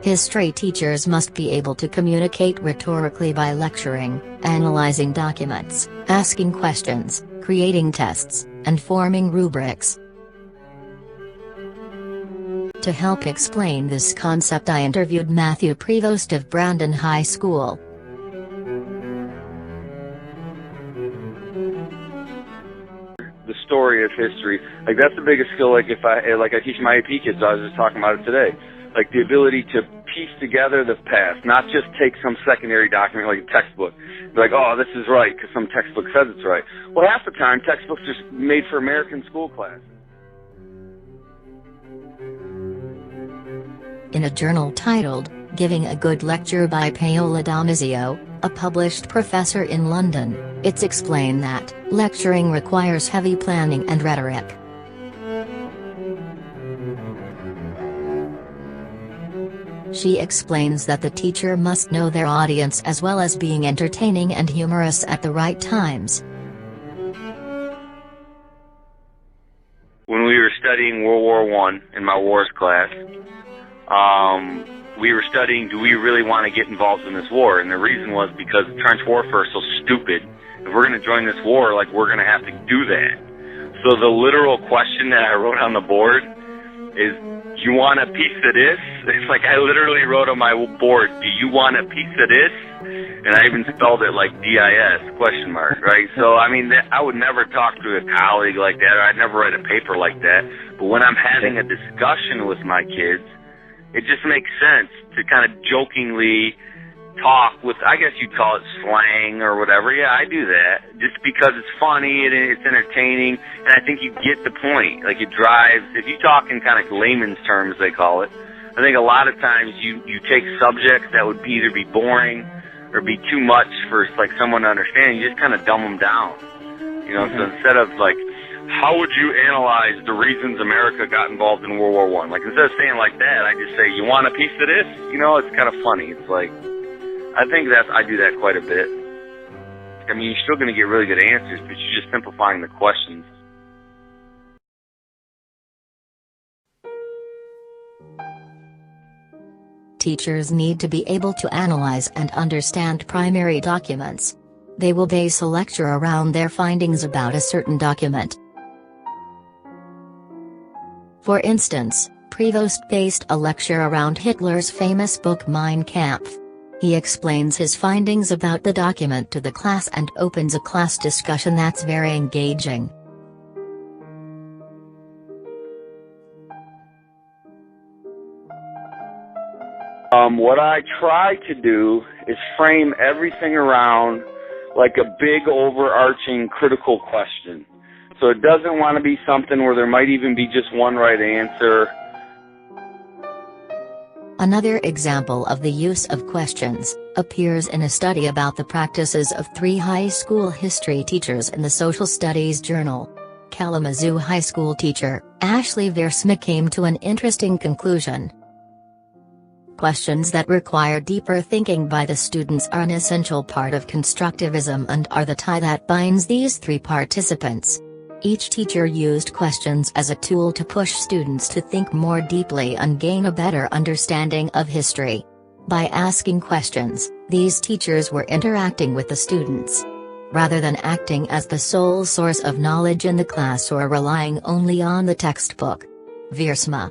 History teachers must be able to communicate rhetorically by lecturing, analyzing documents, asking questions, creating tests, and forming rubrics. To help explain this concept, I interviewed Matthew Prevost of Brandon High School. The story of history, like that's the biggest skill. Like if I teach my AP kids, I was just talking about it today. Like the ability to piece together the past, not just take some secondary document like a textbook. Be like, oh, this is right because some textbook says it's right. Well, half the time textbooks are made for American school classes. In a journal titled, Giving a Good Lecture by Paola Damasio, a published professor in London, it's explained that lecturing requires heavy planning and rhetoric. She explains that the teacher must know their audience as well as being entertaining and humorous at the right times. When we were studying World War I in my wars class, we were studying, do we really want to get involved in this war? And the reason was because trench warfare is so stupid. If we're going to join this war, like, we're going to have to do that. So the literal question that I wrote on the board is, do you want a piece of this? It's like I literally wrote on my board, do you want a piece of this? And I even spelled it like DIS, question mark, right? So, I mean, I would never talk to a colleague like that, or I'd never write a paper like that. But when I'm having a discussion with my kids, it just makes sense to kind of jokingly talk with, I guess you'd call it slang or whatever. Yeah, I do that just because it's funny and it's entertaining, and I think you get the point. Like, it drives, if you talk in kind of layman's terms, they call it, I think a lot of times you take subjects that would either be boring or be too much for like someone to understand, you just kind of dumb them down. You know, so instead of like, how would you analyze the reasons America got involved in World War I? Like, instead of saying like that, I just say, you want a piece of this? You know, it's kind of funny. It's like, I think I do that quite a bit. I mean, you're still going to get really good answers, but you're just simplifying the questions. Teachers need to be able to analyze and understand primary documents. They will base a lecture around their findings about a certain document. For instance, Prevost based a lecture around Hitler's famous book Mein Kampf. He explains his findings about the document to the class and opens a class discussion that's very engaging. What I try to do is frame everything around like a big overarching critical question. So it doesn't want to be something where there might even be just one right answer. Another example of the use of questions appears in a study about the practices of 3 high school history teachers in the Social Studies Journal. Kalamazoo High School teacher, Ashley Versma, came to an interesting conclusion. Questions that require deeper thinking by the students are an essential part of constructivism and are the tie that binds these 3 participants. Each teacher used questions as a tool to push students to think more deeply and gain a better understanding of history. By asking questions, these teachers were interacting with the students, rather than acting as the sole source of knowledge in the class or relying only on the textbook. Versma,